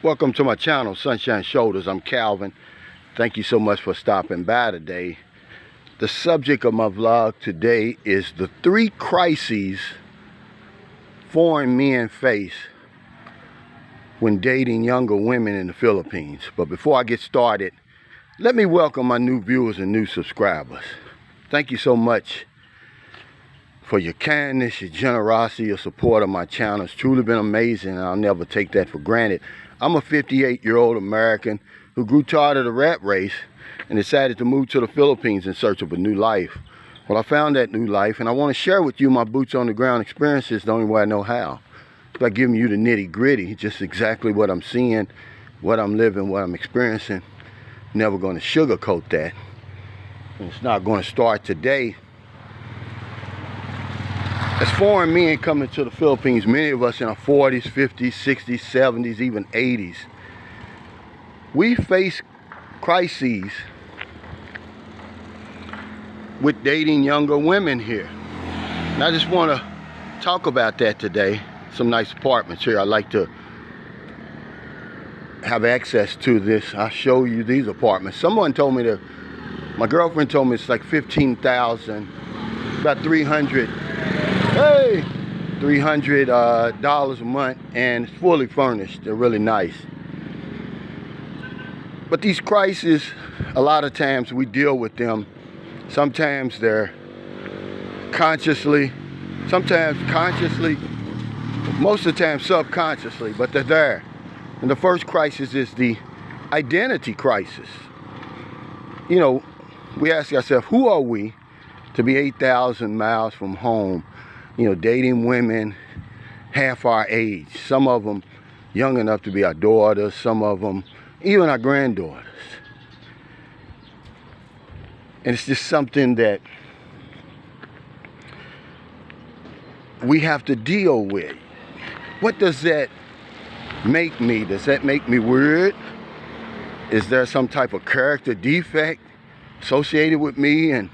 Welcome to my channel, Sunshine Shoulders. I'm Calvin. Thank you so much for stopping by today. The subject of my vlog today is the 3 crises foreign men face when dating younger women in the Philippines. But before I get started, let me welcome my new viewers and new subscribers. Thank you so much for your kindness, your generosity, your support of my channel. It's truly been amazing, and I'll never take that for granted. I'm a 58-year-old American who grew tired of the rat race and decided to move to the Philippines in search of a new life. Well, I found that new life, and I want to share with you my boots on the ground experiences the only way I know how. It's by giving you the nitty-gritty, just exactly what I'm seeing, what I'm living, what I'm experiencing. Never going to sugarcoat that. And it's not going to start today. As foreign men coming to the Philippines, many of us in our 40s, 50s, 60s, 70s, even 80s, we face crises with dating younger women here. And I just want to talk about that today. Some nice apartments here. I like to have access to this. I'll show you these apartments. Someone told me my girlfriend told me it's like 15,000, about $300 a month, and it's fully furnished. They're really nice. But these crises, a lot of times we deal with them. Sometimes they're consciously, sometimes consciously, most of the time subconsciously, but they're there. And the first crisis is the identity crisis. You know, we ask ourselves, who are we to be 8,000 miles from home, you know, dating women half our age, some of them young enough to be our daughters, some of them even our granddaughters. And it's just something that we have to deal with. What does that make me? Does that make me weird? Is there some type of character defect associated with me and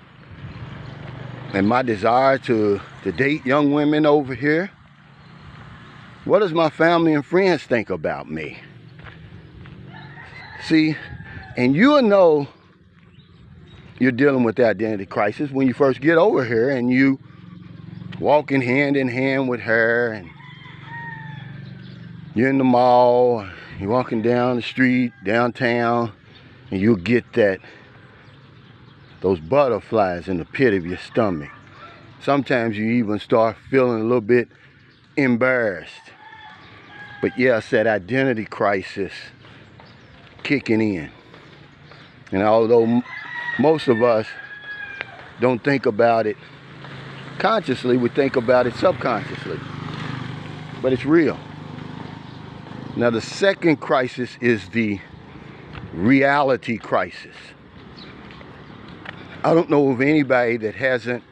my desire to date young women over here? What does my family and friends think about me? See, and you'll know you're dealing with the identity crisis when you first get over here and you walking hand in hand with her, and you're in the mall, you're walking down the street, downtown, and you'll get those butterflies in the pit of your stomach. Sometimes you even start feeling a little bit embarrassed. But yeah, it's that identity crisis kicking in. And although most of us don't think about it consciously, we think about it subconsciously. But it's real. Now, the second crisis is the reality crisis. I don't know of anybody that hasn't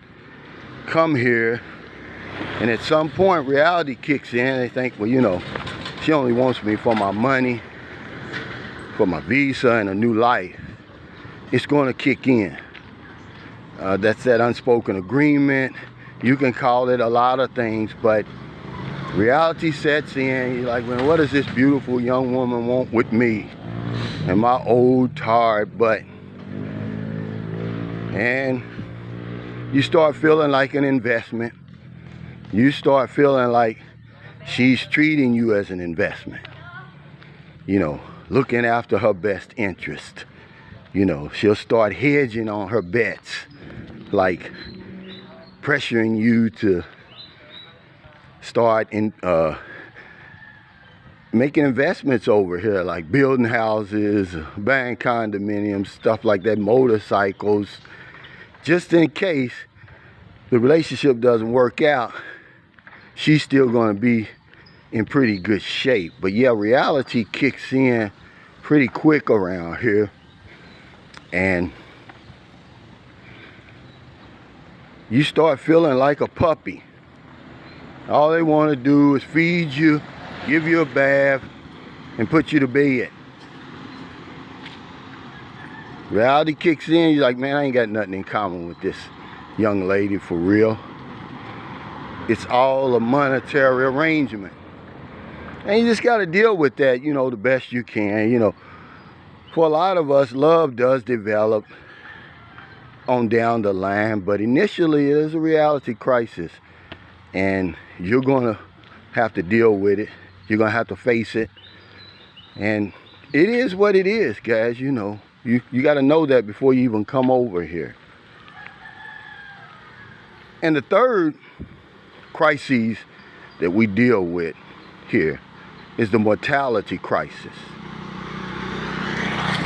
come here and at some point reality kicks in. They think, well, you know, she only wants me for my money, for my visa and a new life. It's going to kick in. That's that unspoken agreement. You can call it a lot of things, but reality sets in. You're like, man, what does this beautiful young woman want with me and my old tired butt? And you start feeling like an investment. You start feeling like she's treating you as an investment. You know, looking after her best interest. You know, she'll start hedging on her bets, like pressuring you to start making investments over here, like building houses, buying condominiums, stuff like that, motorcycles, just in case the relationship doesn't work out. She's still going to be in pretty good shape. But yeah, reality kicks in pretty quick around here, and you start feeling like a puppy. All they want to do is feed you, give you a bath, and put you to bed. Reality kicks in, you're like, man, I ain't got nothing in common with this young lady for real. It's all a monetary arrangement. And you just got to deal with that, you know, the best you can. You know, for a lot of us, love does develop on down the line, but initially it is a reality crisis, and you're gonna have to deal with it. You're gonna have to face it, and it is what it is, guys. You know, you got to know that before you even come over here. And the third crisis that we deal with here is the mortality crisis.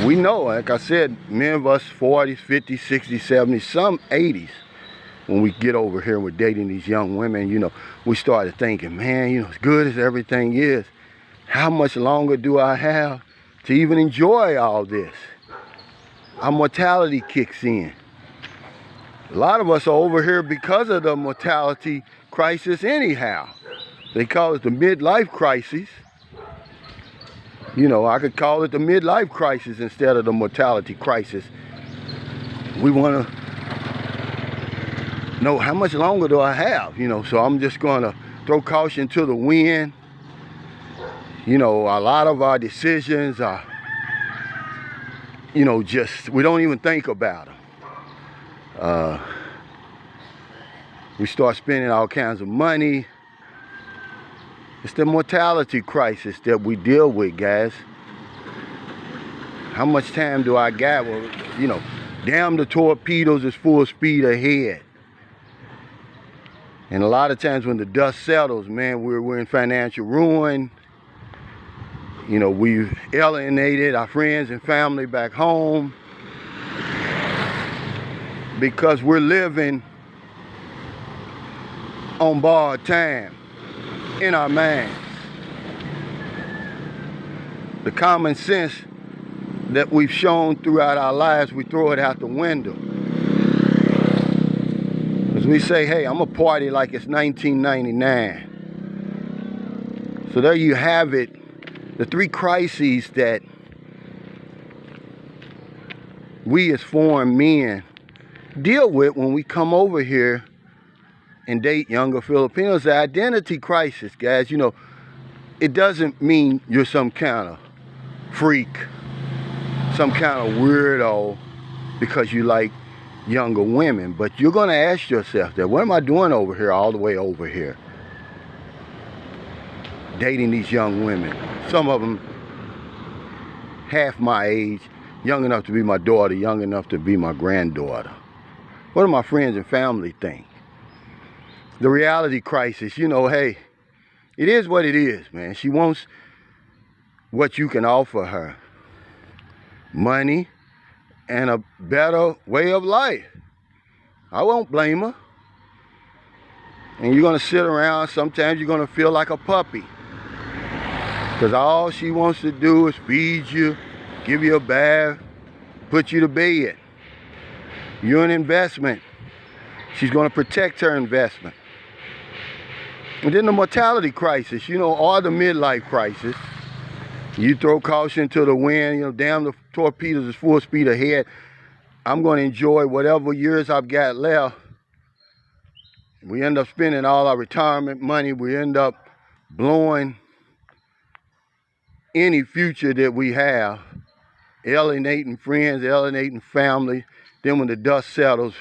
We know, like I said, many of us 40s, 50s, 60s, 70s, some 80s, when we get over here and we're dating these young women, you know, we started thinking, man, you know, as good as everything is, how much longer do I have to even enjoy all this? Our mortality kicks in. A lot of us are over here because of the mortality crisis anyhow. They call it the midlife crisis. You know, I could call it the midlife crisis instead of the mortality crisis. We want to know how much longer do I have, you know, so I'm just going to throw caution to the wind. You know, a lot of our decisions are, you know, just, we don't even think about them. We start spending all kinds of money. It's the mortality crisis that we deal with, guys. How much time do I got? Well, you know, damn, the torpedoes is full speed ahead. And a lot of times when the dust settles, man, we're in financial ruin. You know, we've alienated our friends and family back home because we're living on borrowed time in our minds. The common sense that we've shown throughout our lives, we throw it out the window. As we say, hey, I'm gonna party like it's 1999. So there you have it, the three crises that we as foreign men deal with when we come over here and date younger Filipinos. The identity crisis, guys. You know, it doesn't mean you're some kind of freak, some kind of weirdo because you like younger women, but you're going to ask yourself that, what am I doing over here, all the way over here, dating these young women? Some of them half my age, young enough to be my daughter, young enough to be my granddaughter. What do my friends and family think? The reality crisis, you know, hey, it is what it is, man. She wants what you can offer her. Money and a better way of life. I won't blame her. And you're going to sit around, sometimes you're going to feel like a puppy. Because all she wants to do is feed you, give you a bath, put you to bed. You're an investment. She's going to protect her investment. And then the mortality crisis, you know, or the midlife crisis. You throw caution to the wind, you know, damn, the torpedoes is full speed ahead. I'm going to enjoy whatever years I've got left. We end up spending all our retirement money. We end up blowing any future that we have, alienating friends, alienating family. Then when the dust settles,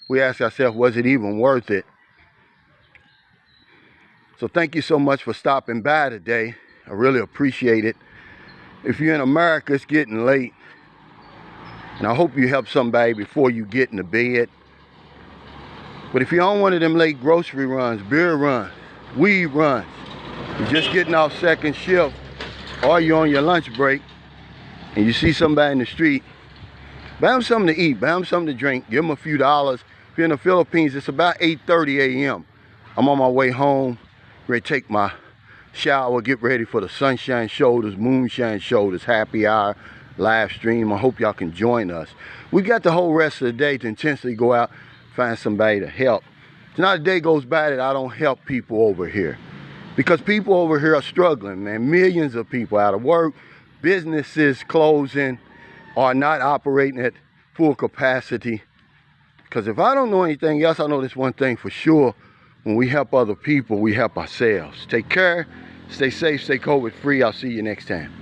we ask ourselves, was it even worth it? So thank you so much for stopping by today. I really appreciate it. If you're in America, it's getting late. And I hope you help somebody before you get into bed. But if you're on one of them late grocery runs, beer runs, weed runs, you're just getting off second shift, or you're on your lunch break, and you see somebody in the street, buy them something to eat, buy them something to drink, give them a few dollars. If you're in the Philippines, it's about 8:30 a.m. I'm on my way home, ready to take my shower, get ready for the Sunshine Shoulders, Moonshine Shoulders, happy hour, live stream. I hope y'all can join us. We got the whole rest of the day to intentionally go out, find somebody to help. It's not a day goes by that I don't help people over here. Because people over here are struggling, man. Millions of people out of work, businesses closing, are not operating at full capacity. Because if I don't know anything else, I know this one thing for sure. When we help other people, we help ourselves. Take care. Stay safe, stay COVID free. I'll see you next time.